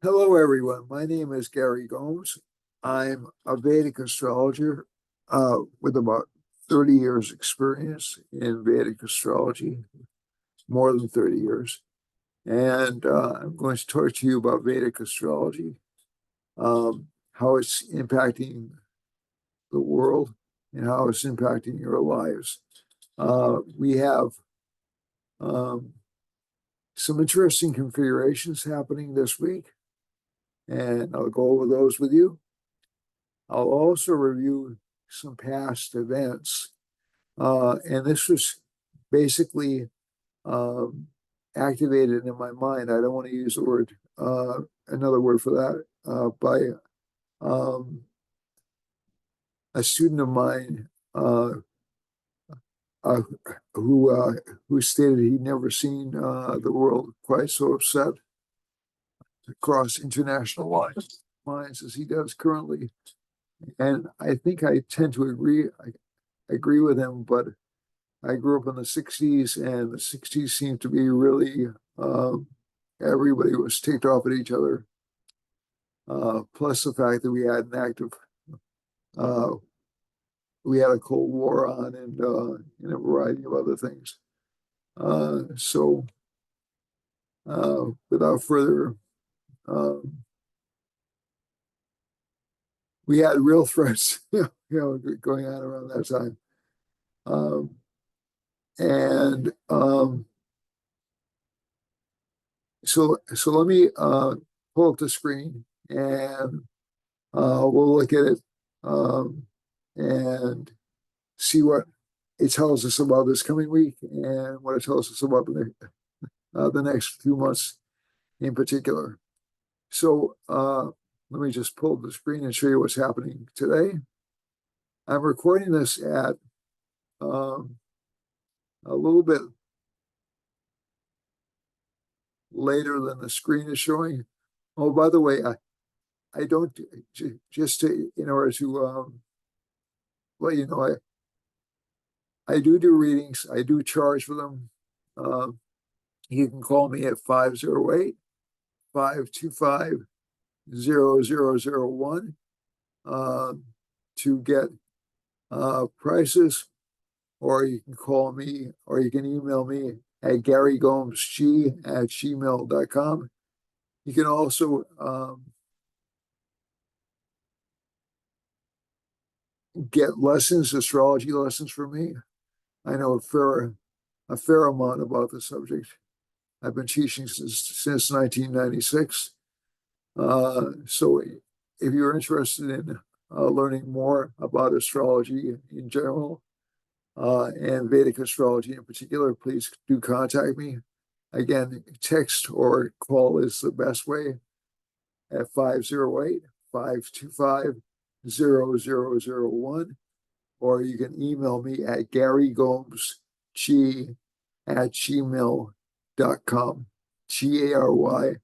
Hello, everyone. My name is Gary Gomes. I'm a Vedic astrologer with about 30 years experience in Vedic astrology, more than 30 years. And I'm going to talk to you about Vedic astrology, how it's impacting the world and how it's impacting your lives. We have some interesting configurations happening this week, and I'll go over those with you. I'll also review some past events. And this was basically activated in my mind. I don't want to use the word, another word for that, by a student of mine uh, who stated he'd never seen the world quite so upset across international lines as he does currently. And I think I tend to agree. I agree with him, but I grew up in the 60s, and the 60s seemed to be really, everybody was ticked off at each other. Plus the fact that we had a Cold War on, and a variety of other things. So without further, we had real threats, going on around that time. And so let me pull up the screen, and we'll look at it and see what it tells us about this coming week and what it tells us about the next few months in particular. So let me just pull up the screen and show you what's happening today. I'm recording this at a little bit later than the screen is showing. Oh, by the way, I don't, just to, in order to let you know, I do readings. I do charge for them. You can call me at 508-525-0001 to get prices, or you can call me, or you can email me at garygomesg@gmail.com. You can also get lessons, astrology lessons from me. I know a fair amount about the subject. I've been teaching since 1996. So if you're interested in learning more about astrology in general, and Vedic astrology in particular, please do contact me. Again, text or call is the best way at 508-525-0001, or you can email me at garygomesg@gmail.com. GARY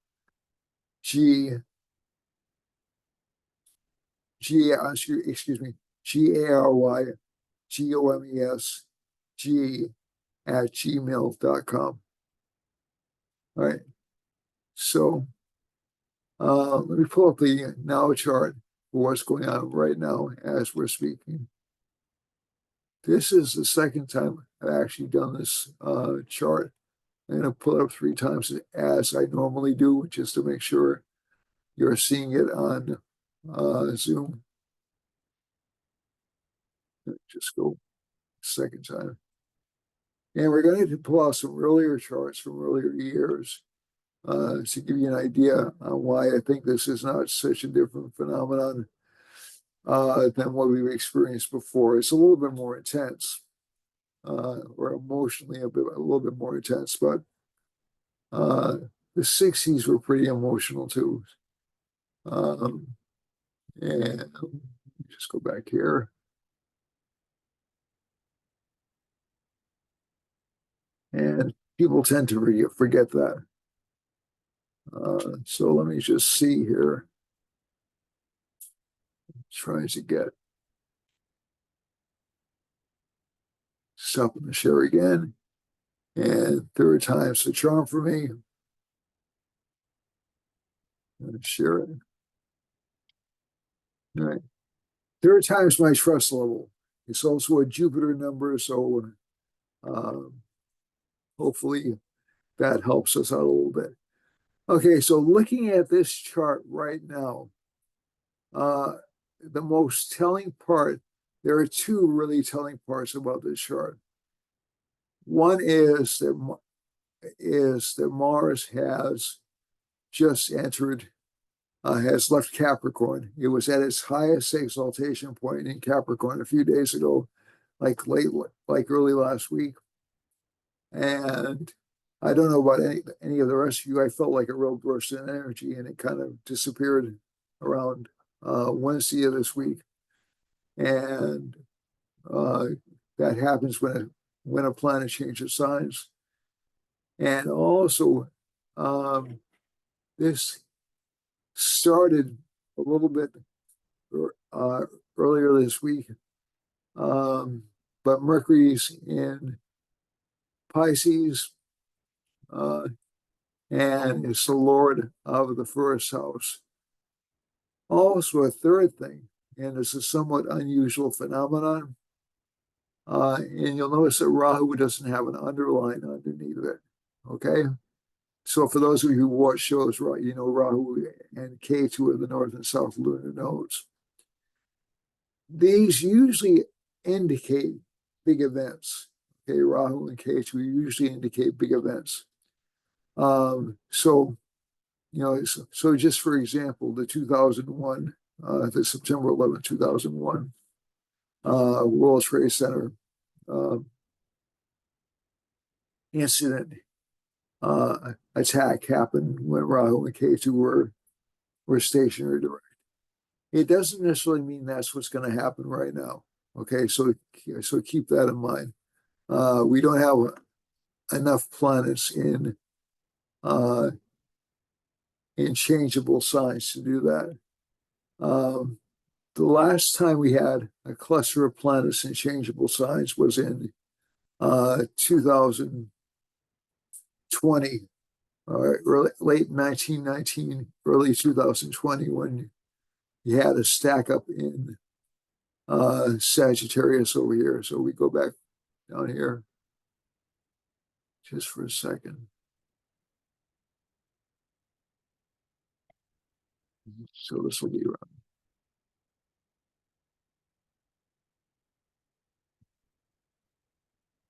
excuse me, GARYGOMESG@gmail.com. All right. So let me pull up the now chart for what's going on right now as we're speaking. This is the second time I've actually done this chart. I'm going to pull it up 3 times as I normally do, just to make sure you're seeing it on Zoom. Just go second time. And we're going to pull out some earlier charts from earlier years to give you an idea on why I think this is not such a different phenomenon than what we've experienced before. It's a little bit more intense, or emotionally a little bit more intense, but the 60s were pretty emotional too. And just go back here. And people tend to forget that. So let me just see here. Trying to get stopping the share again. And third time's the charm for me. Share it. All right. Third time's my trust level. It's also a Jupiter number, so hopefully that helps us out a little bit. Okay, so looking at this chart right now, the most telling part, there are two really telling parts about this chart. One is that Mars has just entered, has left Capricorn. It was at its highest exaltation point in Capricorn a few days ago, like early last week. And I don't know about any of the rest of you. I felt like a real burst in energy, and it kind of disappeared around Wednesday of this week. And that happens when a planet changes signs. And also, this started a little bit earlier this week, but Mercury's in Pisces, and is the Lord of the first house. Also, a third thing, and this is a somewhat unusual phenomenon, and you'll notice that Rahu doesn't have an underline underneath it, okay? So for those of you who watch shows, right, you know Rahu and Ketu are the north and south lunar nodes. These usually indicate big events. Okay, Rahu and Ketu usually indicate big events. So just for example, the 2001, the September 11, 2001 World Trade Center incident attack happened when Rahu and Ketu were stationary direct. It doesn't necessarily mean that's what's going to happen right now. Okay, so keep that in mind. We don't have enough planets in changeable signs to do that. The last time we had a cluster of planets in changeable signs was in 2020, late 1919, early 2020, when you had a stack up in Sagittarius over here. So we go back down here just for a second. So this will be around.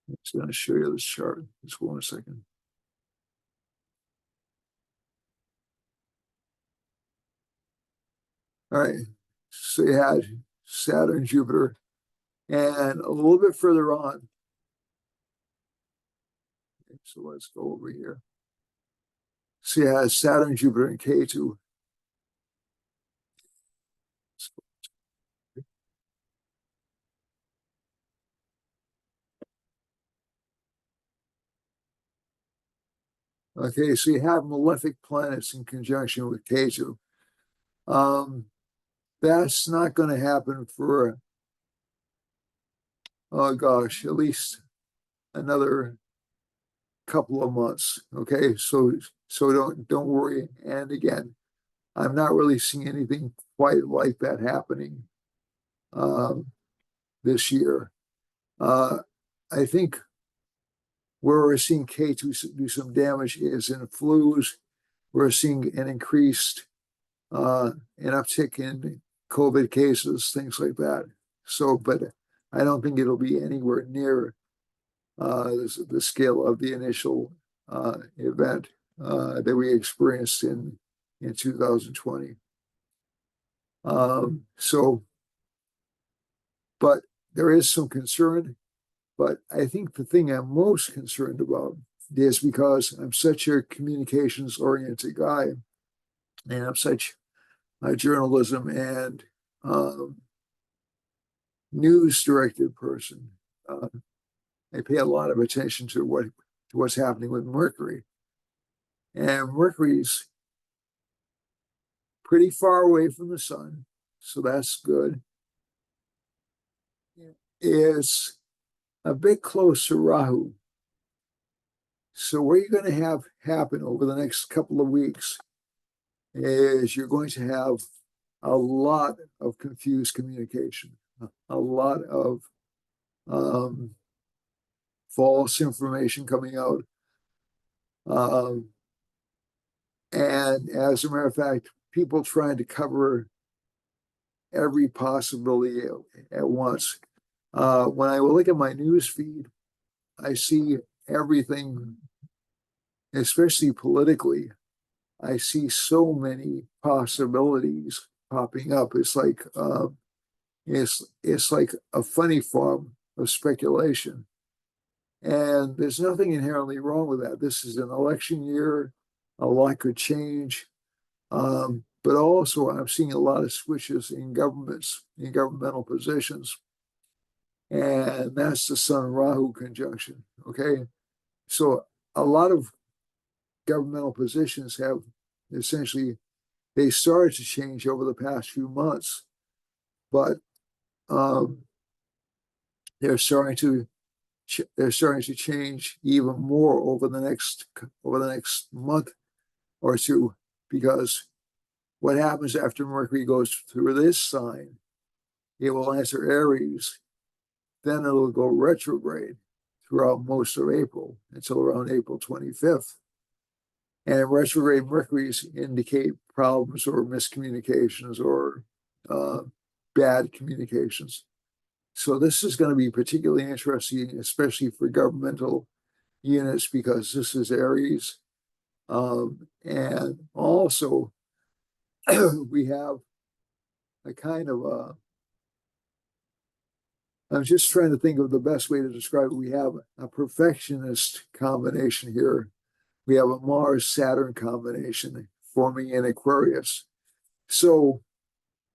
I'm just going to show you this chart. Just 1 second. All right. So you had Saturn, Jupiter, and a little bit further on. Okay, so let's go over here. So you had Saturn, Jupiter, and Ketu. Okay, so you have malefic planets in conjunction with Ketu. That's not going to happen for, oh gosh, at least another couple of months. Okay, so don't worry. And again, I'm not really seeing anything quite like that happening this year. I think where we're seeing K2 do some damage is in flus. We're seeing an increased, an uptick in COVID cases, things like that. So, but I don't think it'll be anywhere near the scale of the initial event that we experienced in 2020. But there is some concern. But I think the thing I'm most concerned about is because I'm such a communications-oriented guy, and I'm such a journalism and news-directed person. I pay a lot of attention to what's happening with Mercury. And Mercury's pretty far away from the sun, so that's good. It's a bit close to Rahu. So what are you going to have happen over the next couple of weeks is you're going to have a lot of confused communication, a lot of false information coming out. And as a matter of fact, people trying to cover every possibility at once. When I look at my news feed, I see everything, especially politically. I see so many possibilities popping up. It's like it's like a funny form of speculation, and there's nothing inherently wrong with that. This is an election year; a lot could change. But also, I'm seeing a lot of switches in governments, in governmental positions, and that's the Sun Rahu conjunction. Okay, so a lot of governmental positions have essentially they started to change over the past few months, but um, they're starting to change even more over the next month or two, because what happens after Mercury goes through this sign, it will enter Aries, then it'll go retrograde throughout most of April until around April 25th. And retrograde Mercuries indicate problems or miscommunications or bad communications. So this is going to be particularly interesting, especially for governmental units, because this is Aries. And also, we have a kind of I'm just trying to think of the best way to describe it. We have a perfectionist combination here. We have a Mars-Saturn combination forming in Aquarius. So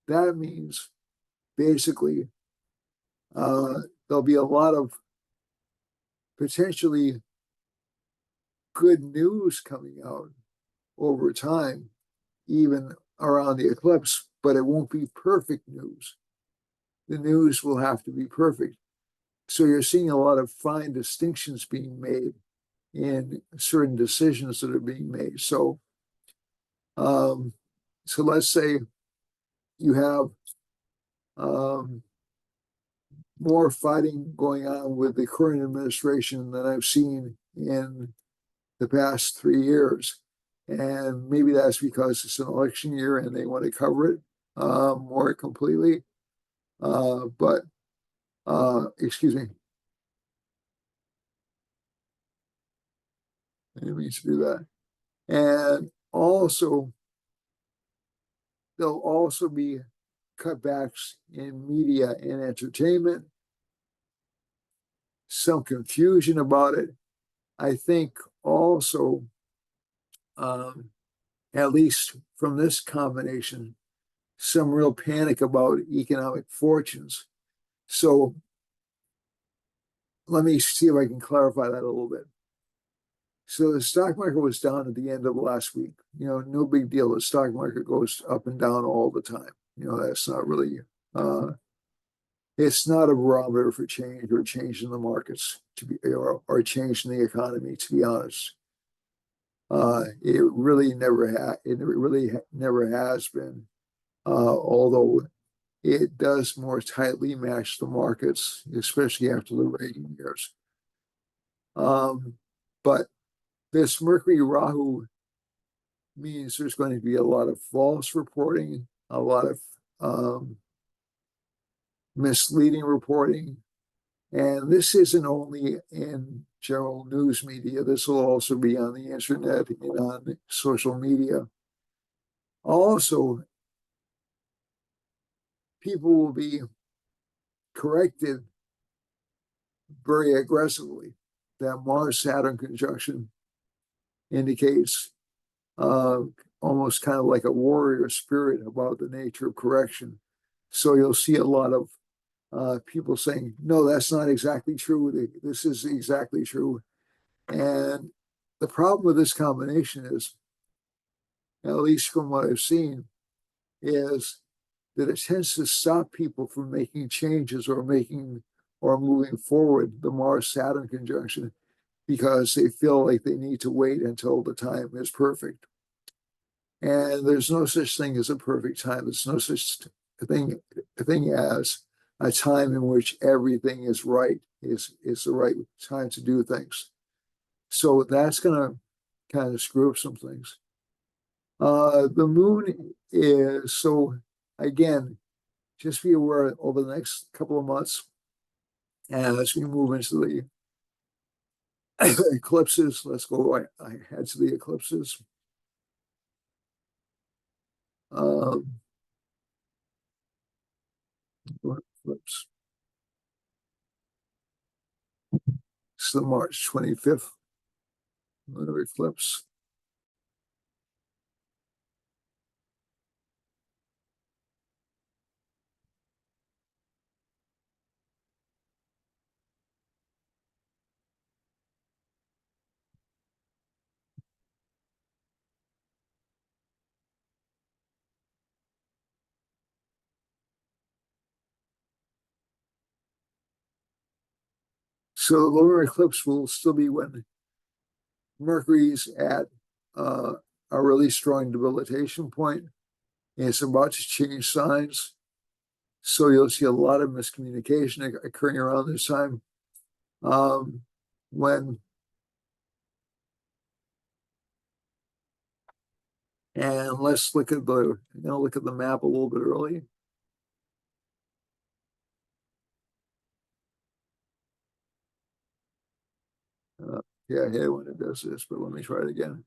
that means basically there'll be a lot of potentially good news coming out over time, even around the eclipse, but it won't be perfect news. The news will have to be perfect. So you're seeing a lot of fine distinctions being made in certain decisions that are being made. So let's say you have more fighting going on with the current administration than I've seen in the past 3 years. And maybe that's because it's an election year and they want to cover it more completely. Excuse me. I didn't mean to do that. And also, there'll also be cutbacks in media and entertainment, some confusion about it. I think also, at least from this combination, some real panic about economic fortunes. So let me see if I can clarify that a little bit. So the stock market was down at the end of last week. No big deal. The stock market goes up and down all the time. That's not really, it's not a barometer for change or change in the markets or change in the economy, to be honest. It really never has been, although it does more tightly match the markets, especially after the Reagan years. But this Mercury Rahu means there's going to be a lot of false reporting, a lot of misleading reporting. And this isn't only in general news media. This will also be on the internet and on social media. Also, people will be corrected very aggressively. That Mars-Saturn conjunction indicates almost kind of like a warrior spirit about the nature of correction. So you'll see a lot of people saying, no, that's not exactly true. This is exactly true. And the problem with this combination is, at least from what I've seen, is that it tends to stop people from making changes or moving forward, the Mars-Saturn conjunction, because they feel like they need to wait until the time is perfect. And there's no such thing as a perfect time. There's no such thing as a time in which everything is right, is the right time to do things. So that's going to kind of screw up some things. The moon is, so again, just be aware over the next couple of months, as we move into the eclipses. Let's go ahead to the eclipses. Um, eclipse. It's the March 25th lunar eclipse. So the lunar eclipse will still be when Mercury's at a really strong debilitation point, and it's about to change signs. So you'll see a lot of miscommunication occurring around this time. When and let's look at the map a little bit early. Yeah, I hate when it does this, but let me try it again.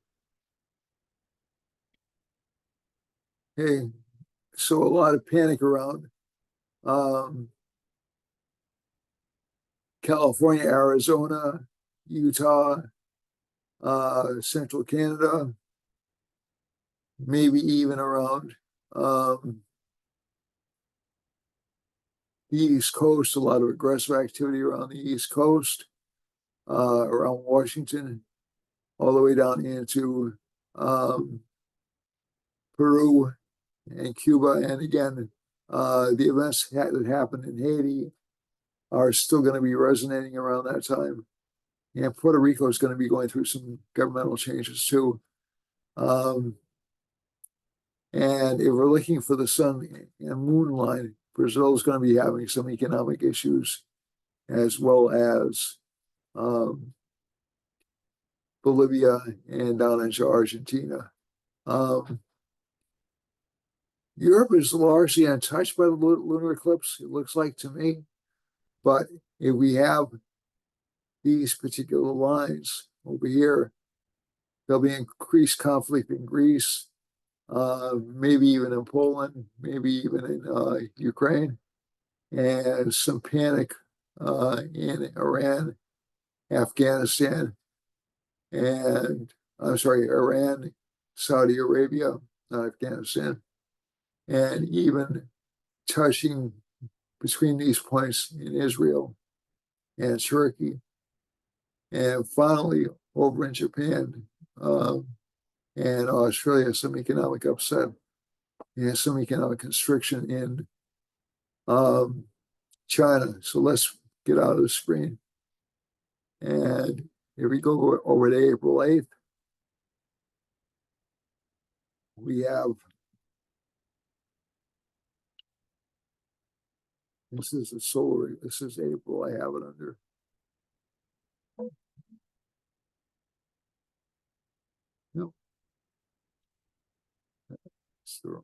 Hey, so a lot of panic around California, Arizona, Utah, central Canada, maybe even around the East Coast, a lot of aggressive activity around the East Coast, around Washington, all the way down into Peru and Cuba. And again, the events that happened in Haiti are still going to be resonating around that time. And Puerto Rico is going to be going through some governmental changes too. And if we're looking for the sun and moon line, Brazil is going to be having some economic issues, as well as Bolivia and down into Argentina. Europe is largely untouched by the lunar eclipse, it looks like to me. But if we have these particular lines over here, there'll be increased conflict in Greece, maybe even in Poland, maybe even in Ukraine, and some panic in Iran, Afghanistan, and I'm sorry, Iran, Saudi Arabia, not Afghanistan, and even touching between these points in Israel and Turkey, and finally over in Japan and Australia, some economic upset and some economic constriction in China. So let's get out of the screen. And if we go over to April 8th, we have, this is the solar, this is April, I have it under. No, it's the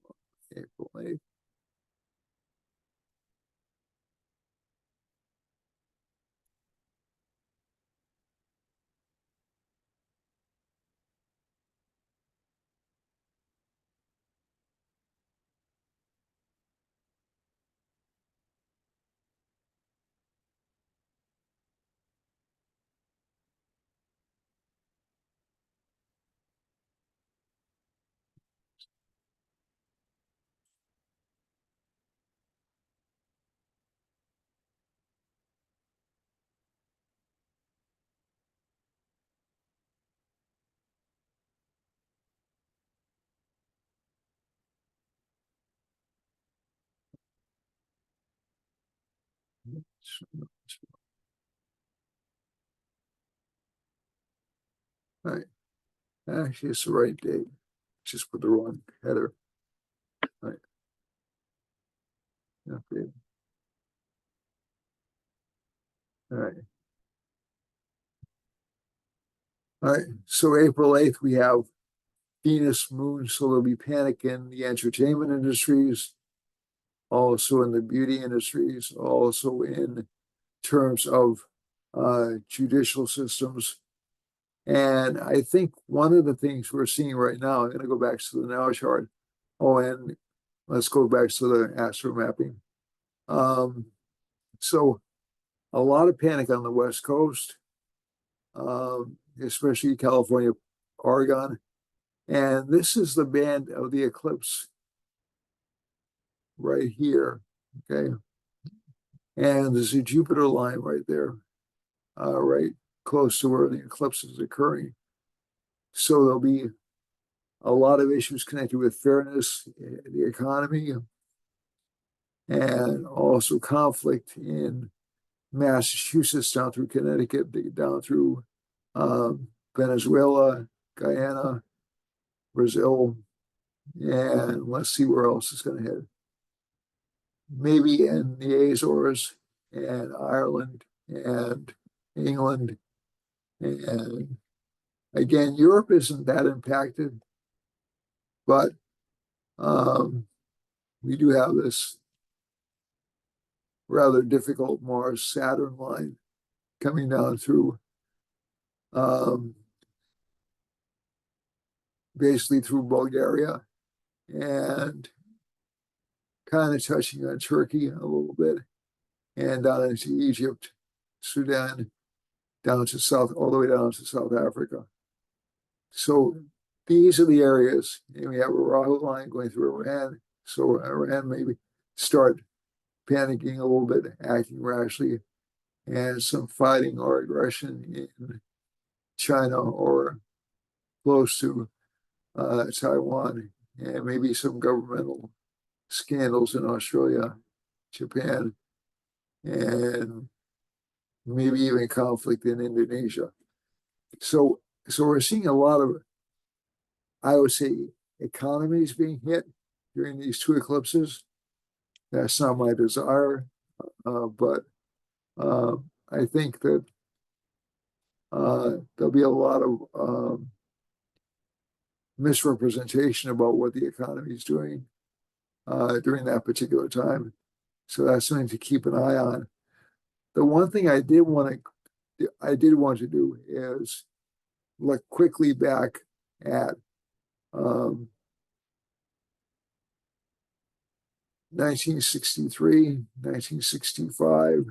April 8th. All right, actually, it's the right date. just put the wrong header. Right. Okay. All right. All right. So April 8th, we have Venus moon. So there'll be panic in the entertainment industries, also in the beauty industries, also in terms of judicial systems. And I think one of the things we're seeing right now, I'm going to go back to the now chart. Oh, and let's go back to the astro mapping. So a lot of panic on the West Coast, especially California, Oregon. And this is the band of the eclipse right here, okay? And there's a Jupiter line right there, right close to where the eclipse is occurring. So there'll be a lot of issues connected with fairness, the economy, and also conflict in Massachusetts down through Connecticut, down through Venezuela, Guyana, Brazil, and let's see where else it's going to head. Maybe in the Azores and Ireland and England. And again, Europe isn't that impacted, but we do have this rather difficult Mars-Saturn line coming down through basically through Bulgaria and kind of touching on Turkey a little bit and down into Egypt, Sudan, down to all the way down to South Africa. So these are the areas, and we have a Rahu line going through Iran. So Iran maybe start panicking a little bit, acting rashly, and some fighting or aggression in China or close to Taiwan, and maybe some governmental scandals in Australia, Japan, and maybe even conflict in Indonesia. So we're seeing a lot of, I would say, economies being hit during these two eclipses. That's not my desire, but I think that there'll be a lot of misrepresentation about what the economy is doing during that particular time. So that's something to keep an eye on. The one thing I did want to do is look quickly back at 1963, 1965,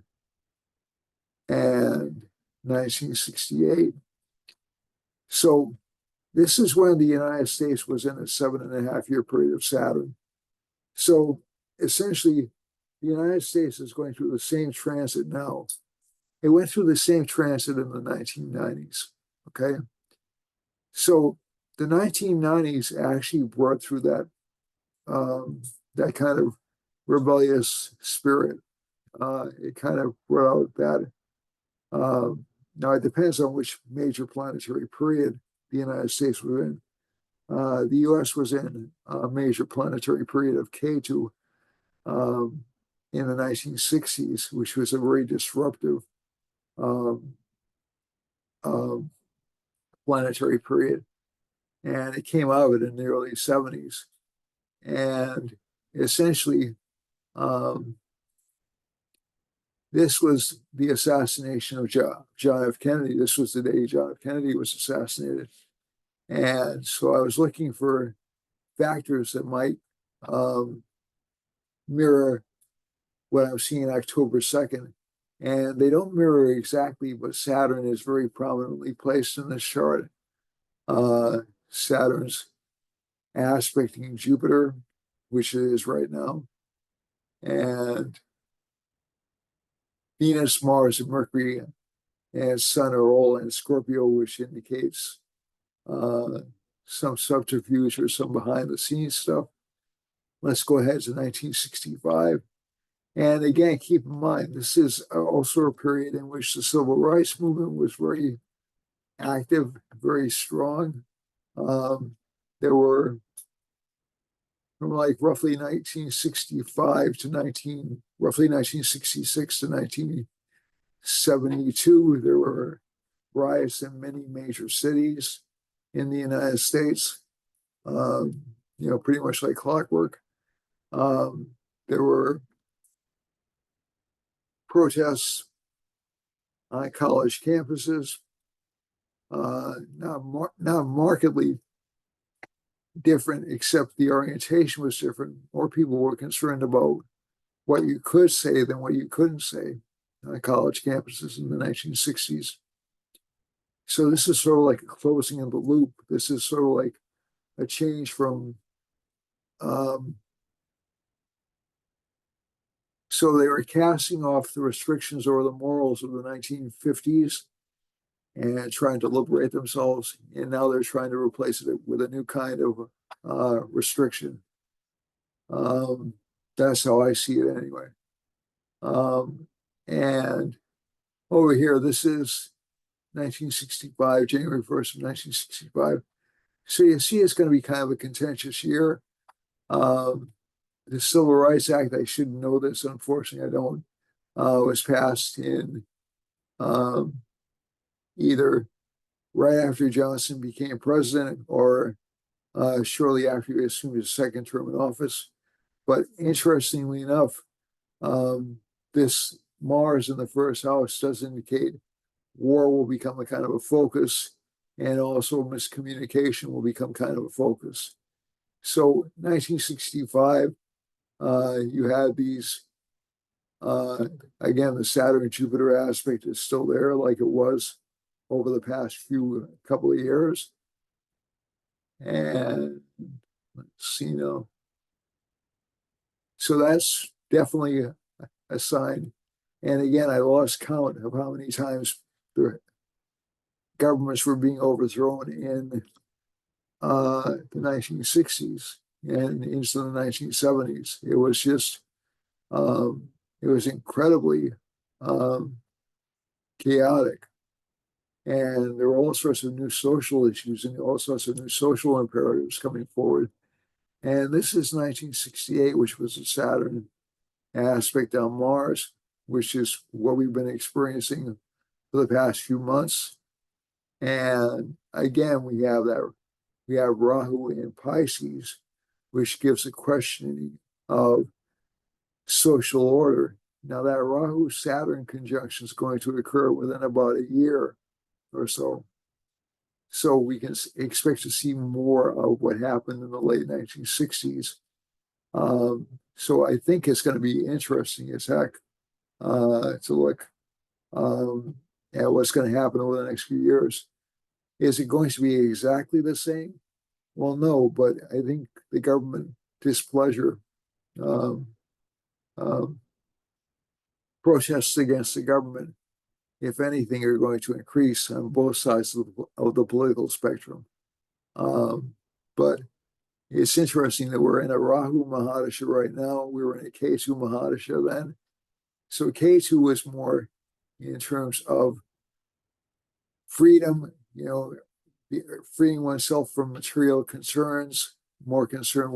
and 1968. So this is when the United States was in a 7.5-year period of Saturn. So essentially, the United States is going through the same transit now. It went through the same transit in the 1990s, okay? So the 1990s actually brought through that that kind of rebellious spirit. It kind of brought out that. Now it depends on which major planetary period the United States was in. The U.S. was in a major planetary period of K2 in the 1960s, which was a very disruptive planetary period. And it came out of it in the early 70s. And essentially, this was the assassination of John F. Kennedy. This was the day John F. Kennedy was assassinated. And so I was looking for factors that might mirror what I'm seeing October 2nd. And they don't mirror exactly, but Saturn is very prominently placed in this chart. Saturn's aspecting Jupiter, which it is right now. And Venus, Mars, and Mercury and Sun are all in Scorpio, which indicates some subterfuge or some behind-the-scenes stuff. Let's go ahead to 1965. And again, keep in mind, this is also a period in which the civil rights movement was very active, very strong. there were from like roughly 1965 to roughly 1966 to 1972, there were riots in many major cities in the United States, pretty much like clockwork. There were protests on college campuses, not markedly different, except the orientation was different. More people were concerned about what you could say than what you couldn't say on college campuses in the 1960s. So this is sort of like a closing of the loop. This is sort of like a change from, so they were casting off the restrictions over the morals of the 1950s and trying to liberate themselves. And now they're trying to replace it with a new kind of restriction. That's how I see it anyway. And over here, this is 1965, January 1st of 1965. So you see it's going to be kind of a contentious year. The Civil Rights Act, I should know this, unfortunately I don't, was passed in either right after Johnson became president or shortly after he assumed his second term in office. But interestingly enough, this Mars in the first house does indicate war will become a kind of a focus, and also miscommunication will become kind of a focus. So 1965, you had these, again, the Saturn-Jupiter aspect is still there like it was over the past couple of years. And let's see now. So that's definitely a sign. And again, I lost count of how many times the governments were being overthrown in the 1960s and into the 1970s. It was just, it was incredibly chaotic. And there were all sorts of new social issues and all sorts of new social imperatives coming forward. And this is 1968, which was a Saturn aspect on Mars, which is what we've been experiencing for the past few months. And again, we have Rahu in Pisces, which gives a questioning of social order. Now that Rahu-Saturn conjunction is going to occur within about a year or so. So we can expect to see more of what happened in the late 1960s. So I think it's going to be interesting as heck to look at what's going to happen over the next few years. Is it going to be exactly the same? Well, no, but I think the government displeasure, protests against the government, if anything, are going to increase on both sides of the political spectrum. But it's interesting that we're in a Rahu Mahadasha right now. We were in a Ketu Mahadasha then. So Ketu was more in terms of freedom, freeing oneself from material concerns, more concerned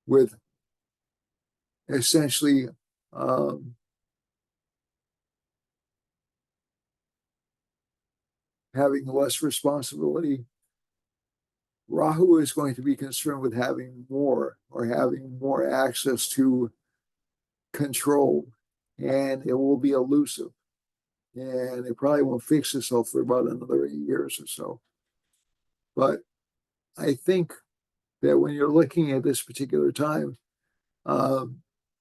with essentially having less responsibility. Rahu is going to be concerned with having more access to control, and it will be elusive. And it probably won't fix itself for about another 8 years or so. But I think that when you're looking at this particular time,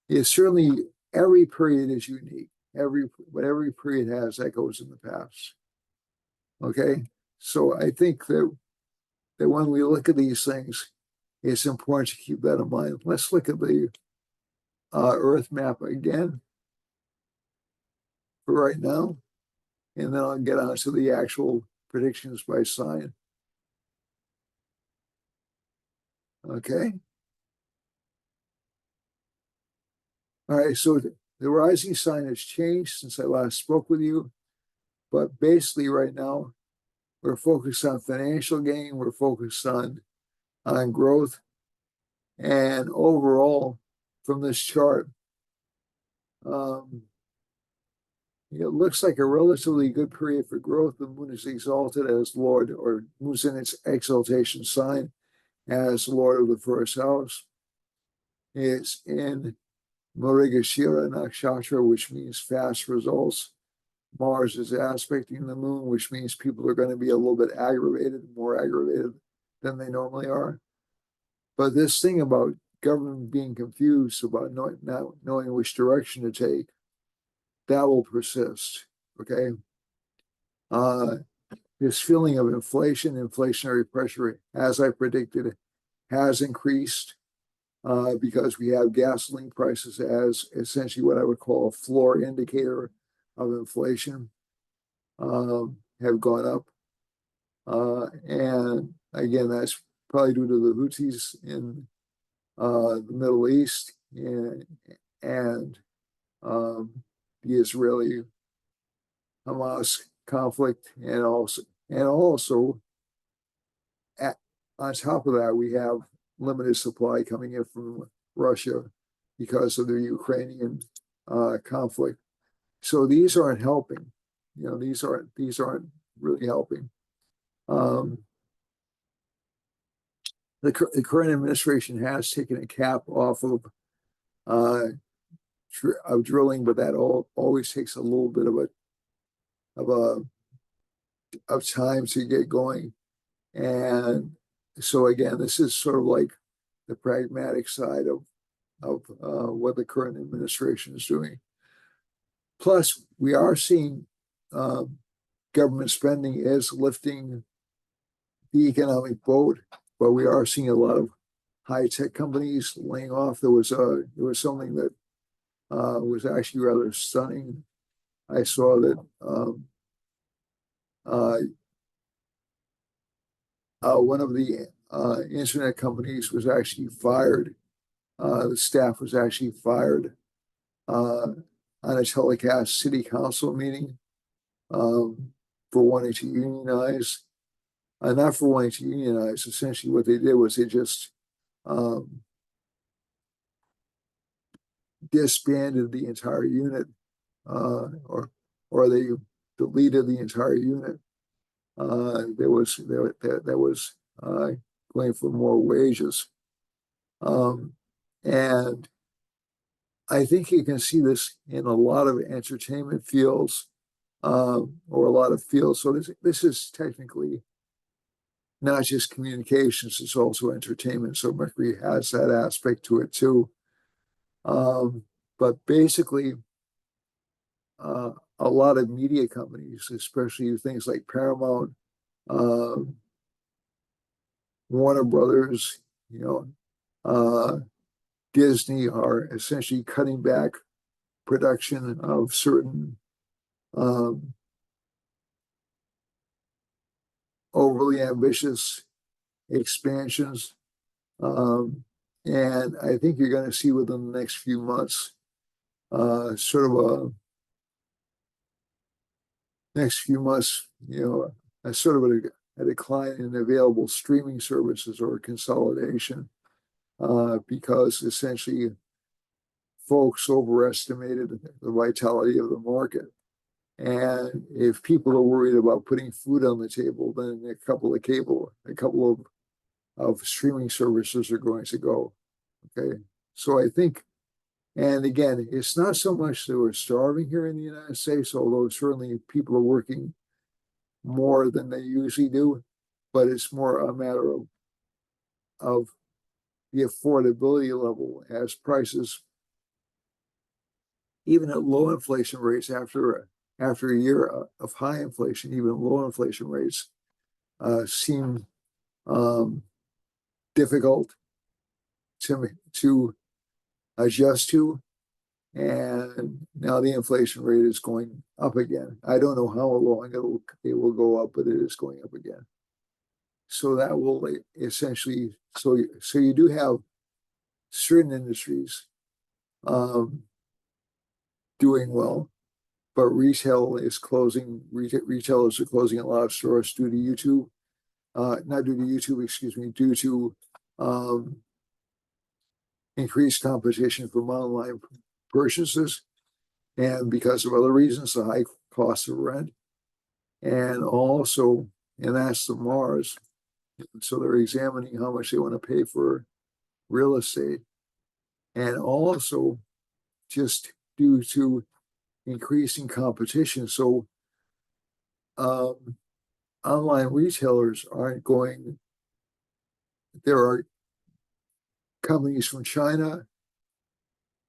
it's certainly every period is unique. What every period has that goes in the past. Okay, so I think that when we look at these things, it's important to keep that in mind. Let's look at the Earth map again for right now, and then I'll get on to the actual predictions by sign. Okay. All right, so the rising sign has changed since I last spoke with you, but basically right now, We're focused on financial gain. We're focused on growth. And overall, from this chart, it looks like a relatively good period for growth. The moon is exalted as Lord, or moon's in its exaltation sign as Lord of the first house. It's in Mrigashira Nakshatra, which means fast results. Mars is aspecting the moon, which means people are going to be a little bit aggravated, more aggravated than they normally are. But this thing about government being confused about not knowing which direction to take, that will persist, okay? This feeling of inflation, inflationary pressure, as I predicted, has increased because we have gasoline prices as essentially what I would call a floor indicator of inflation have gone up. And again, that's probably due to the Houthis in the Middle East and the Israeli-Hamas conflict, and also on top of that, we have limited supply coming in from Russia because of the Ukrainian conflict. So these aren't helping. You know, these aren't really helping. The current administration has taken a cap off of drilling, but that always takes a little bit of time to get going. And so again, this is sort of like the pragmatic side of what the current administration is doing. Plus, we are seeing government spending is lifting the economic boat, but we are seeing a lot of high-tech companies laying off. There was something that was actually rather stunning. I saw that one of the internet companies was actually fired. The staff was actually fired on a telecast city council meeting for wanting to unionize. Not for wanting to unionize. Essentially, what they did was they just disbanded the entire unit, or they deleted the entire unit. That was going for more wages, and I think you can see this in a lot of entertainment fields, or a lot of fields. So this is technically not just communications; it's also entertainment. So Mercury has that aspect to it too. But basically, a lot of media companies, especially things like Paramount, Warner Brothers, Disney, are essentially cutting back production of certain overly ambitious expansions. And I think you're going to see within the next few months sort of a decline in available streaming services or consolidation, because essentially folks overestimated the vitality of the market. And if people are worried about putting food on the table, then a couple of streaming services are going to go. Okay. So I think, and again, it's not so much that we're starving here in the United States, although certainly people are working more than they usually do, but it's more a matter of the affordability level as prices, even at low inflation rates, after a year of high inflation, even low inflation rates seem difficult to adjust to. And now the inflation rate is going up again. I don't know how long it will go up, but it is going up again. So that will essentially, so you do have certain industries doing well, but retail is closing. Retailers are closing a lot of stores due to YouTube. Not due to YouTube, excuse me, due to increased competition from online purchases, and because of other reasons, the high cost of rent, and also, and that's the Mars. So they're examining how much they want to pay for real estate, and also just due to increasing competition. So online retailers aren't going. There are companies from China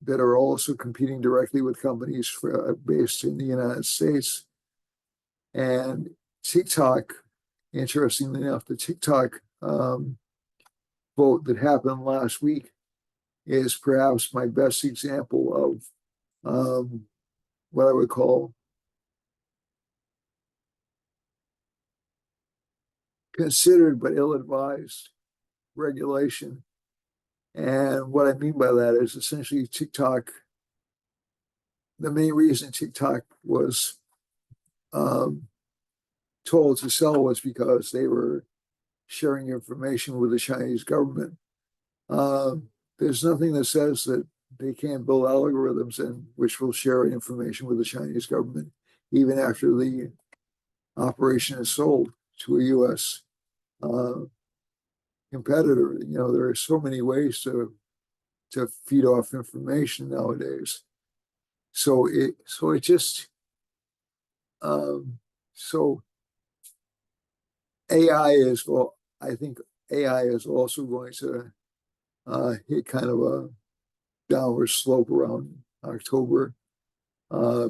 that are also competing directly with companies based in the United States. And TikTok, interestingly enough, the TikTok vote that happened last week is perhaps my best example of what I would call considered but ill-advised regulation. And what I mean by that is essentially TikTok, the main reason TikTok was told to sell was because they were sharing information with the Chinese government. There's nothing that says that they can't build algorithms and which will share information with the Chinese government, even after the operation is sold to a U.S. Competitor. You know, there are so many ways to feed off information nowadays. So it just so AI is, well, I think AI is also going to hit kind of a downward slope around October,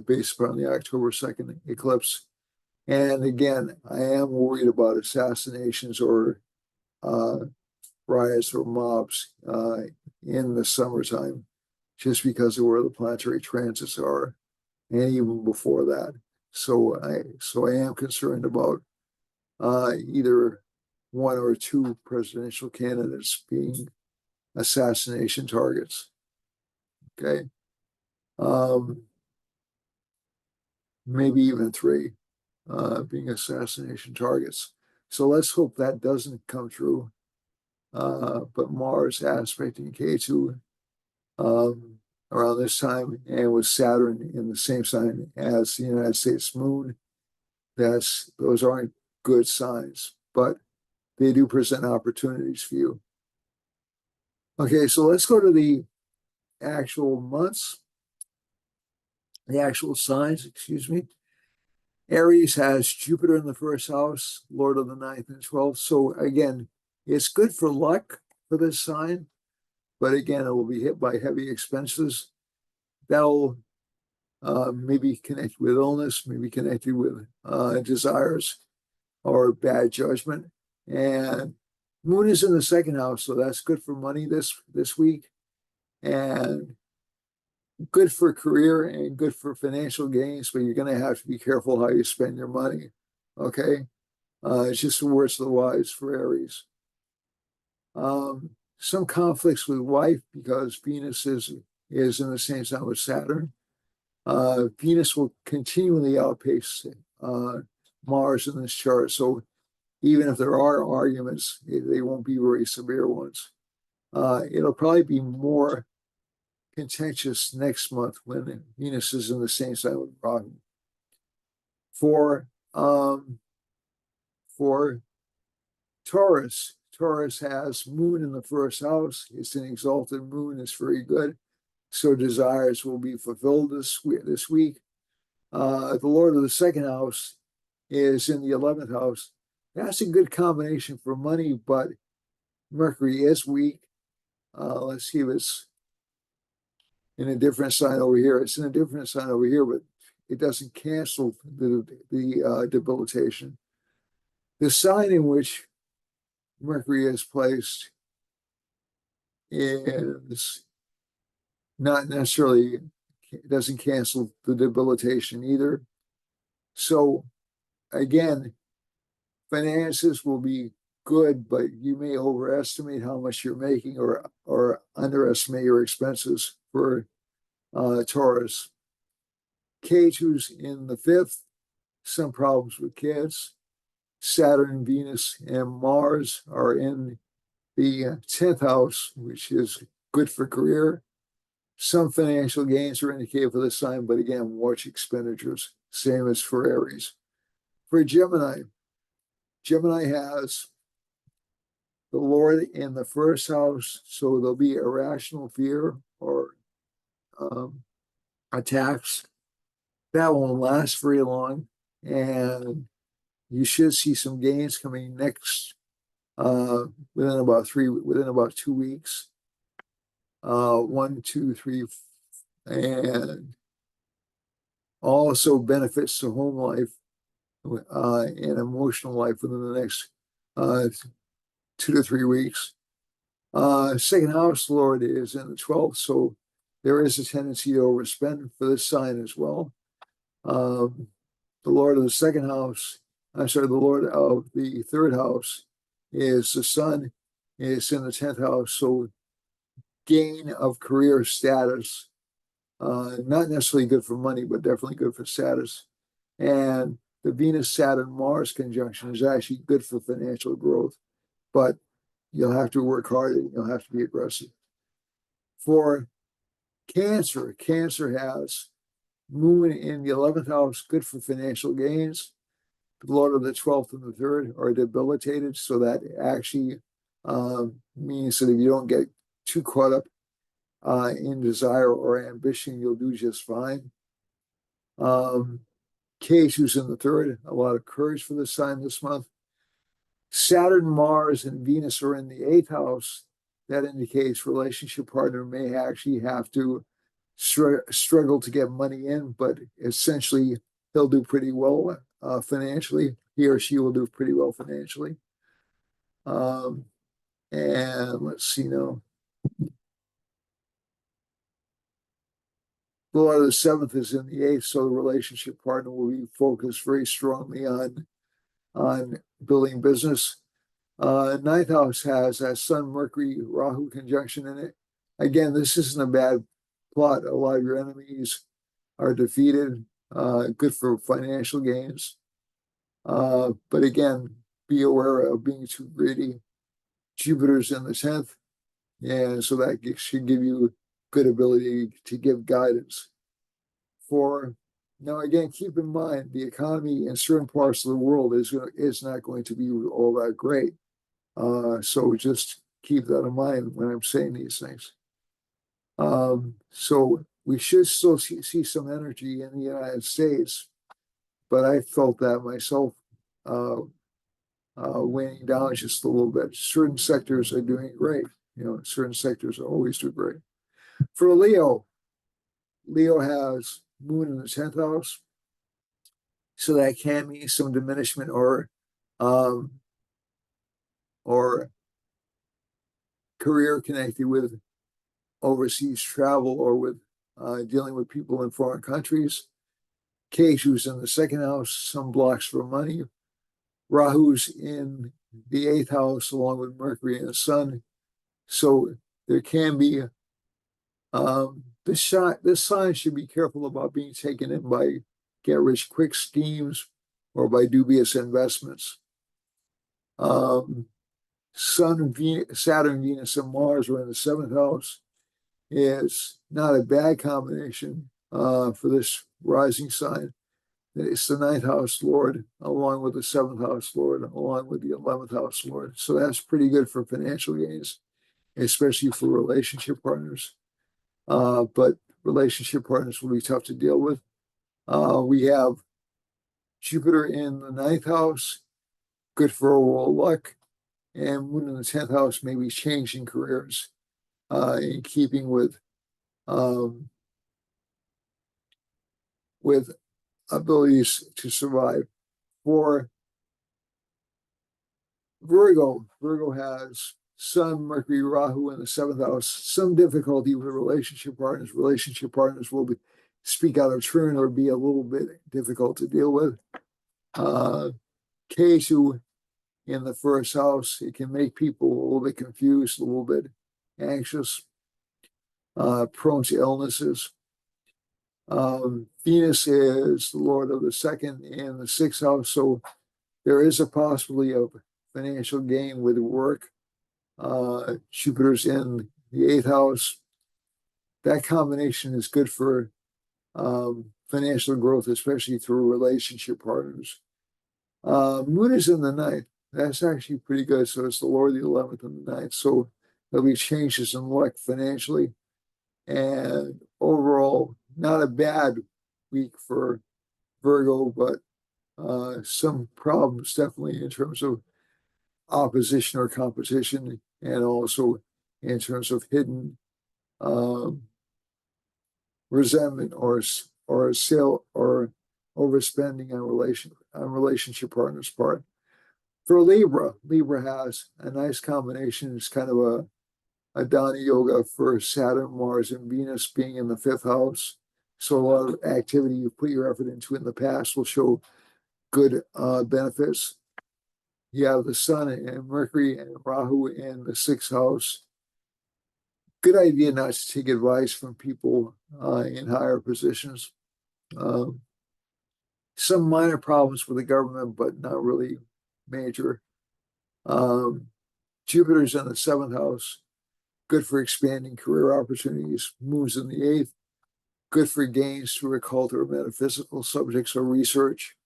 based upon the October 2nd eclipse. And again, I am worried about assassinations or riots or mobs in the summertime, just because of where the planetary transits are, and even before that. So I am concerned about either one or two presidential candidates being assassination targets. Okay. Maybe even three being assassination targets. So let's hope that doesn't come true. But Mars aspecting K2 around this time, and with Saturn in the same sign as the United States moon, those aren't good signs, but they do present opportunities for you. Okay, so let's go to the actual months, the actual signs, excuse me. Aries has Jupiter in the first house, Lord of the 9th and 12th. So again, it's good for luck for this sign, but again, it will be hit by heavy expenses. That'll maybe connect with illness, maybe connected with desires or bad judgment. And Moon is in the second house, so that's good for money this week, and good for career and good for financial gains, but you're going to have to be careful how you spend your money. Okay? It's just the words of the wise for Aries. Some conflicts with wife because Venus is in the same sign with Saturn. Venus will continually outpace Mars in this chart. So even if there are arguments, they won't be very severe ones. It'll probably be more contentious next month when Venus is in the same sign with Rahu. For Taurus, Taurus has Moon in the first house. It's an exalted Moon. It's very good. So desires will be fulfilled this week. The Lord of the second house is in the 11th house. That's a good combination for money, but Mercury is weak. Let's see if it's in a different sign over here. It's in a different sign over here, but it doesn't cancel the debilitation. The sign in which Mercury is placed is not necessarily, it doesn't cancel the debilitation either. So again, finances will be good, but you may overestimate how much you're making or underestimate your expenses for Taurus. K2's in the 5th, some problems with kids. Saturn, Venus, and Mars are in the 10th house, which is good for career. Some financial gains are indicated for the sign, but again, watch expenditures, same as for Aries. For Gemini, Gemini has the Lord in the 1st house, so there'll be irrational fear or attacks. That won't last very long, and you should see some gains coming next within about 2 weeks. 1, 2, 3, and also benefits to home life and emotional life within the next 2 to 3 weeks. 2nd house Lord is in the 12th, so there is a tendency to overspend for this sign as well. The Lord of the 2nd house, the Lord of the 3rd house is the Sun. It's in the 10th house, so gain of career status, not necessarily good for money, but definitely good for status. And the Venus-Saturn-Mars conjunction is actually good for financial growth, but you'll have to work hard and you'll have to be aggressive. For Cancer, Cancer has Moon in the 11th house, good for financial gains. The Lord of the 12th and the 3rd are debilitated, so that actually means that if you don't get too caught up in desire or ambition, you'll do just fine. K2's in the 3rd, a lot of courage for the sign this month. Saturn, Mars, and Venus are in the 8th house. That indicates relationship partner may actually have to struggle to get money in, but essentially he'll do pretty well financially. He or she will do pretty well financially. And let's see now. The Lord of the 7th is in the 8th, so the relationship partner will be focused very strongly on building business. 9th house has that Sun, Mercury, Rahu conjunction in it. Again, this isn't a bad plot. A lot of your enemies are defeated. Good for financial gains. But again, be aware of being too greedy. Jupiter's in the 10th, and so that should give you good ability to give guidance. Now, again, keep in mind the economy in certain parts of the world is not going to be all that great. So just keep that in mind when I'm saying these things. So we should still see some energy in the United States, but I felt that myself waning down just a little bit. Certain sectors are doing great. Certain sectors are always doing great. For Leo, Leo has Moon in the 10th house, so that can mean some diminishment or career connected with overseas travel or with dealing with people in foreign countries. K2's in the 2nd house, some blocks for money. Rahu's in the 8th house along with Mercury and the Sun. So there can be this sign should be careful about being taken in by get-rich-quick schemes or by dubious investments. Sun, Saturn, Venus, and Mars are in the 7th house. Is not a bad combination for this rising sign. It's the 9th house Lord, along with the 7th house Lord, along with the 11th house Lord. So that's pretty good for financial gains, especially for relationship partners. But relationship partners will be tough to deal with. We have Jupiter in the 9th house, good for overall luck, and Moon in the 10th house, maybe changing careers in keeping with abilities to survive. For Virgo, Virgo has Sun, Mercury, Rahu in the 7th house. Some difficulty with relationship partners. Relationship partners will speak out of turn or be a little bit difficult to deal with. K2 in the 1st house, it can make people a little bit confused, a little bit anxious, prone to illnesses. Venus is the lord of the second and the sixth house, so there is a possibility of financial gain with work. Jupiter's in the eighth house. That combination is good for financial growth, especially through relationship partners. Moon is in the ninth. That's actually pretty good. So it's the lord of the 11th and the ninth. So there'll be changes in luck financially. And overall, not a bad week for Virgo, but some problems definitely in terms of opposition or competition, and also in terms of hidden um, resentment or sale or overspending on relationship partners' part. For Libra, Libra has a nice combination. It's kind of a Dana yoga for Saturn, Mars, and Venus being in the fifth house. So a lot of activity you've put your effort into in the past will show good benefits. You have the Sun and Mercury and Rahu in the sixth house. Good idea not to take advice from people in higher positions. Some minor problems with the government, but not really major. Jupiter's in the seventh house. Good for expanding career opportunities. Moon's in the eighth. Good for gains through occult or metaphysical subjects or research.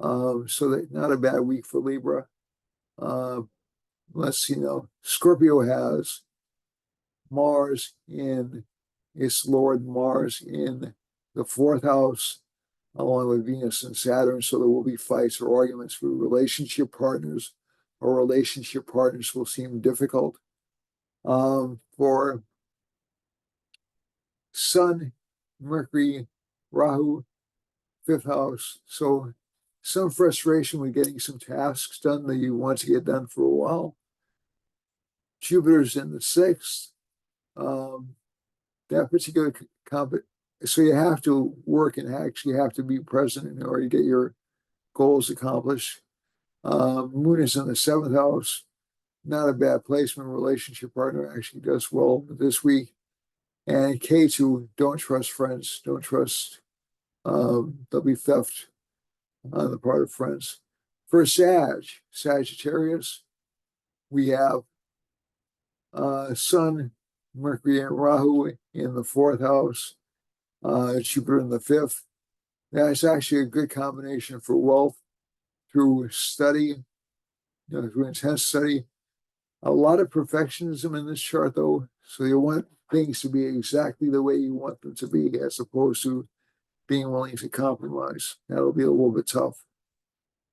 So that not a bad week for Libra. Let's see now. Scorpio has Mars in its Lord Mars in the fourth house, along with Venus and Saturn. So there will be fights or arguments with relationship partners, or relationship partners will seem difficult. For Sun, Mercury, Rahu, fifth house. So some frustration with getting some tasks done that you want to get done for a while. Jupiter's in the sixth. That particular so you have to work and actually have to be present in order to get your goals accomplished. Moon is in the seventh house. Not a bad placement. Relationship partner actually does well this week. And K2, don't trust friends. Don't trust. There'll be theft on the part of friends. For Sagittarius, we have Sun, Mercury, and Rahu in the fourth house. Jupiter in the fifth. That's actually a good combination for wealth through study, through intense study. A lot of perfectionism in this chart, though. So you want things to be exactly the way you want them to be, as opposed to being willing to compromise. That'll be a little bit tough.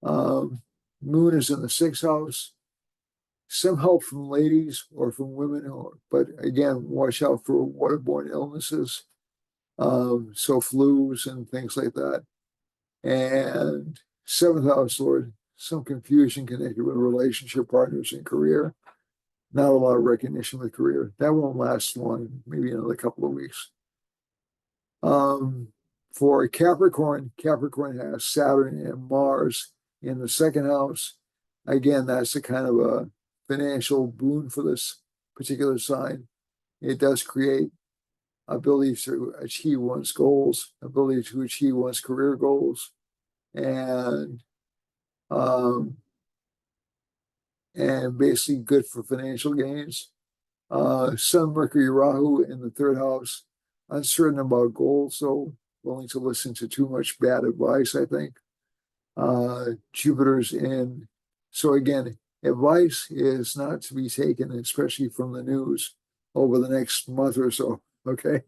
Moon is in the sixth house. Some help from ladies or from women, but again, watch out for waterborne illnesses. So flus and things like that. And seventh house Lord, some confusion connected with relationship partners and career. Not a lot of recognition with career. That won't last long, maybe another couple of weeks. For Capricorn, Capricorn has Saturn and Mars in the second house. Again, that's a kind of a financial boon for this particular sign. It does create ability to achieve one's goals, ability to achieve one's career goals, and basically good for financial gains. Sun, Mercury, Rahu in the third house. Uncertain about goals, so willing to listen to too much bad advice, I think. Jupiter's in. So again, advice is not to be taken, especially from the news, over the next month or so, okay?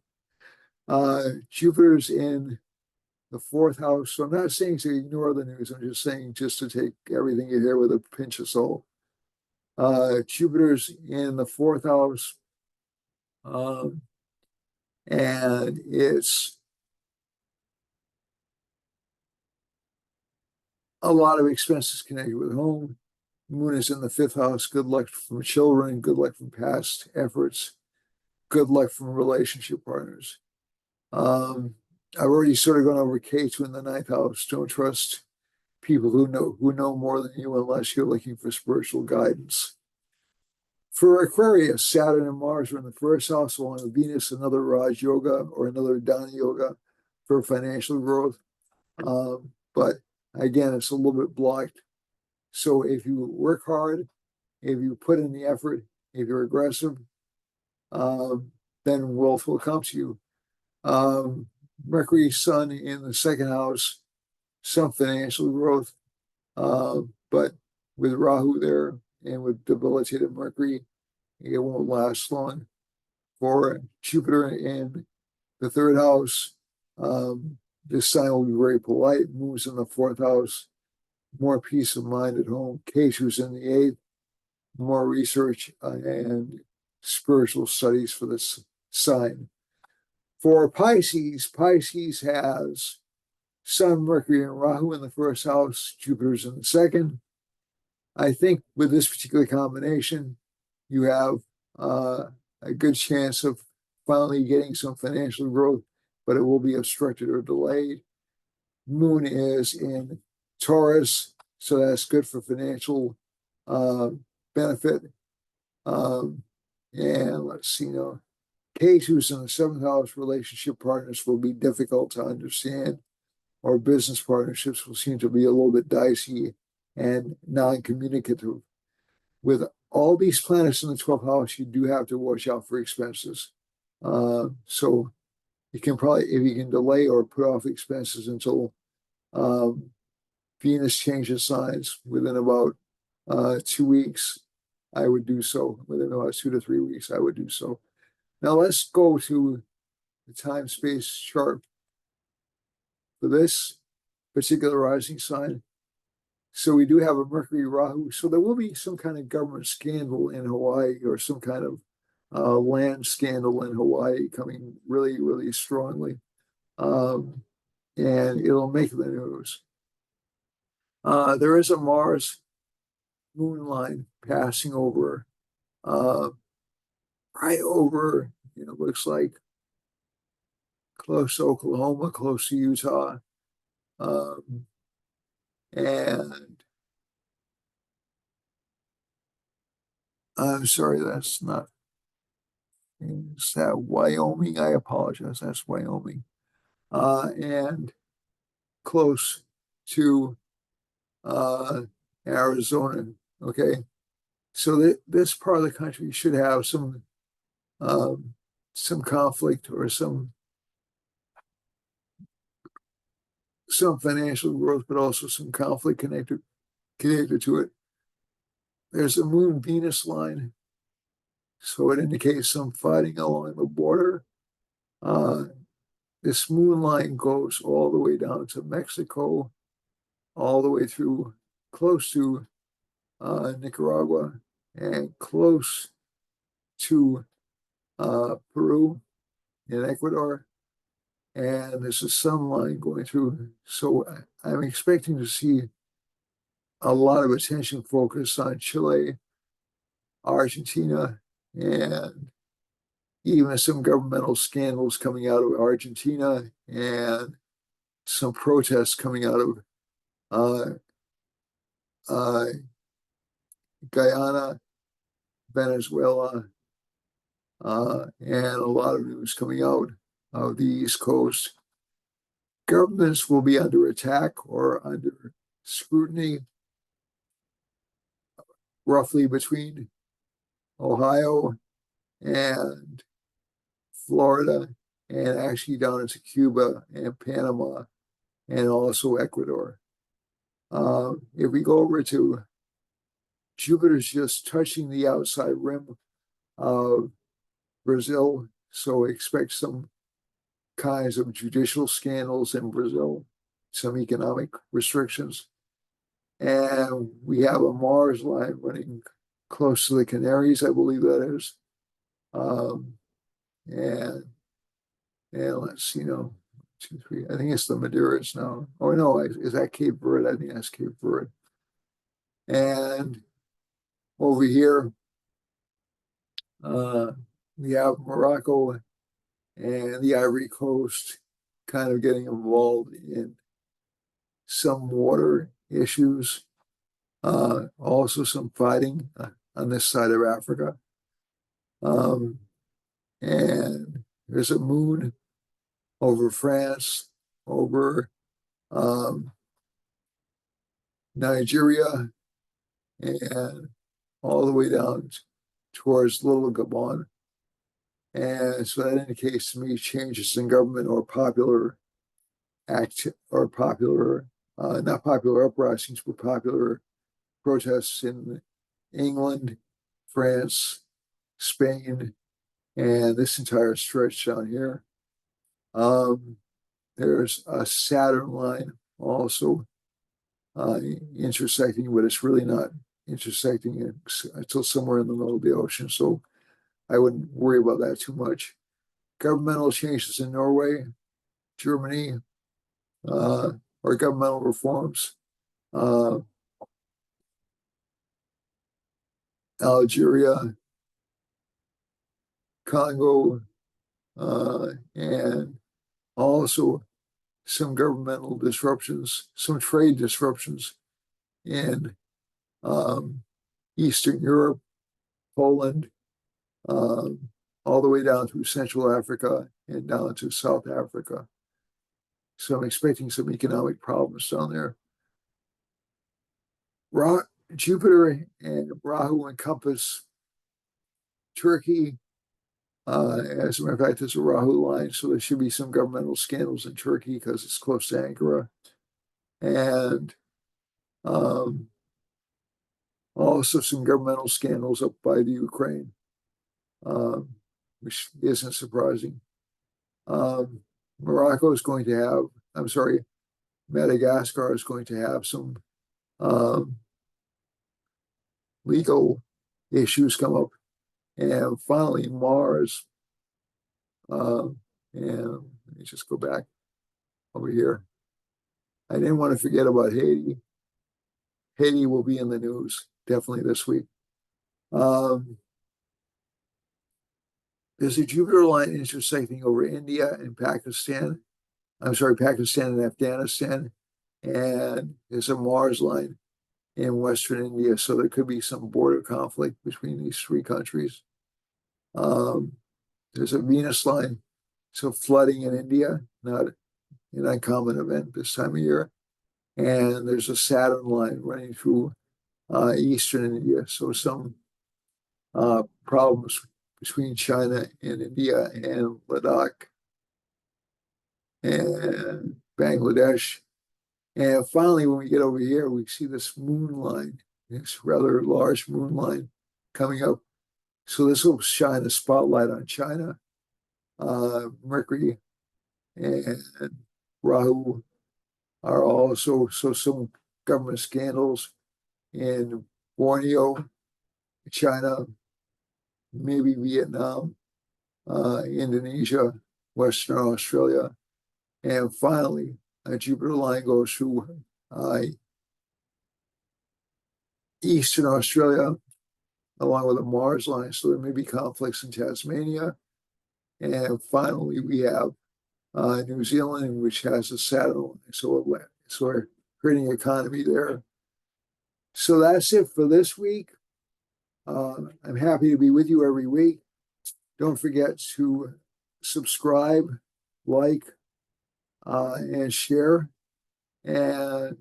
Jupiter's in the fourth house. So I'm not saying to ignore the news. I'm just saying just to take everything you hear with a pinch of salt. Jupiter's in the fourth house. And it's a lot of expenses connected with home. Moon is in the fifth house. Good luck from children. Good luck from past efforts. Good luck from relationship partners. I've already sort of gone over K2 in the ninth house. Don't trust people who know more than you unless you're looking for spiritual guidance. For Aquarius, Saturn and Mars are in the first house, along with Venus, another Raj Yoga or another Dana Yoga for financial growth. But again, it's a little bit blocked. So if you work hard, if you put in the effort, if you're aggressive, then wealth will come to you. Mercury, Sun in the second house, some financial growth, but with Rahu there and with debilitated Mercury, it won't last long. For Jupiter in the third house, this sign will be very polite, moves in the fourth house, more peace of mind at home. Ketu's in the eighth, more research and spiritual studies for this sign. For Pisces, Pisces has Sun, Mercury, and Rahu in the first house, Jupiter's in the second. I think with this particular combination, you have a good chance of finally getting some financial growth, but it will be obstructed or delayed. Moon is in Taurus, so that's good for financial benefit. And let's see now. Ketu's in the seventh house, relationship partners will be difficult to understand, or business partnerships will seem to be a little bit dicey and non-communicative. With all these planets in the 12th house, you do have to watch out for expenses. So you can probably, if you can delay or put off expenses until Venus changes signs within about 2 weeks, I would do so. Within about 2 to 3 weeks, I would do so. Now let's go to the time-space chart for this particular rising sign. So we do have a Mercury Rahu. So there will be some kind of government scandal in Hawaii, or some kind of land scandal in Hawaii coming really, really strongly. And it'll make the news. There is a Mars moon line passing over, right over, it looks like close to Oklahoma, close to Utah. And I'm sorry, that's not, is that Wyoming? I apologize, that's Wyoming. And close to Arizona, okay? So this part of the country should have some conflict or some financial growth, but also some conflict connected to it. There's a Moon-Venus line, so it indicates some fighting along the border. This moon line goes all the way down to Mexico, all the way through close to Nicaragua, and close to Peru and Ecuador. And there's a sun line going through. So I'm expecting to see a lot of attention focused on Chile, Argentina, and even some governmental scandals coming out of Argentina, and some protests coming out of Guyana, Venezuela, and a lot of news coming out of the East Coast. Governments will be under attack or under scrutiny, roughly between Ohio and Florida, and actually down into Cuba and Panama, and also Ecuador. If we go over to Jupiter's just touching the outside rim of Brazil, so expect some kinds of judicial scandals in Brazil, some economic restrictions. And we have a Mars line running close to the Canaries, I believe that is. And let's see, 2, 3, I think it's the Madeiras now. Oh no, is that Cape Verde? I think that's Cape Verde. And over here, we have Morocco and the Ivory Coast kind of getting involved in some water issues, also some fighting on this side of Africa. And there's a moon over France, over Nigeria and all the way down towards Little Gabon. And so that indicates to me changes in government or popular not popular uprisings, but popular protests in England, France, Spain, and this entire stretch down here. There's a Saturn line also intersecting, but it's really not intersecting until somewhere in the middle of the ocean. So I wouldn't worry about that too much. Governmental changes in Norway, Germany, or governmental reforms. Algeria, Congo, and also some governmental disruptions, some trade disruptions in Eastern Europe, Poland, all the way down through Central Africa and down to South Africa. So I'm expecting some economic problems down there. Jupiter and Rahu encompass Turkey. As a matter of fact, there's a Rahu line, so there should be some governmental scandals in Turkey because it's close to Ankara. And also some governmental scandals up by the Ukraine, which isn't surprising. Morocco is going to have, I'm sorry, Madagascar is going to have some legal issues come up. And finally, Mars, and let me just go back over here. I didn't want to forget about Haiti. Haiti will be in the news definitely this week. There's a Jupiter line intersecting over India and Pakistan. I'm sorry, Pakistan and Afghanistan. And there's a Mars line in Western India. So there could be some border conflict between these three countries. There's a Venus line. So flooding in India, not an uncommon event this time of year. And there's a Saturn line running through Eastern India. So some problems between China and India and Ladakh and Bangladesh. And finally, when we get over here, we see this moon line, this rather large moon line coming up. So this will shine a spotlight on China. Mercury and Rahu are also, so some government scandals in Borneo, China, maybe Vietnam, Indonesia, Western Australia. And finally, a Jupiter line goes through Eastern Australia, along with a Mars line. So there may be conflicts in Tasmania. And finally, we have New Zealand, which has a Saturn line. So we're creating economy there. So that's it for this week. I'm happy to be with you every week. Don't forget to subscribe, like, and share. And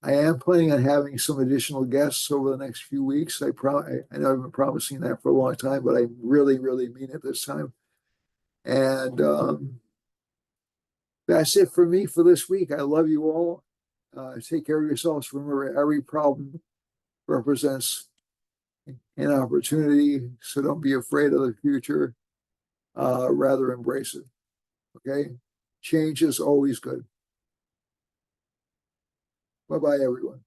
I am planning on having some additional guests over the next few weeks. I know I've been promising that for a long time, but I really, really mean it this time. And that's it for me for this week. I love you all. Take care of yourselves. Remember, every problem represents an opportunity. So don't be afraid of the future. Rather embrace it. Okay? Change is always good. Bye-bye, everyone.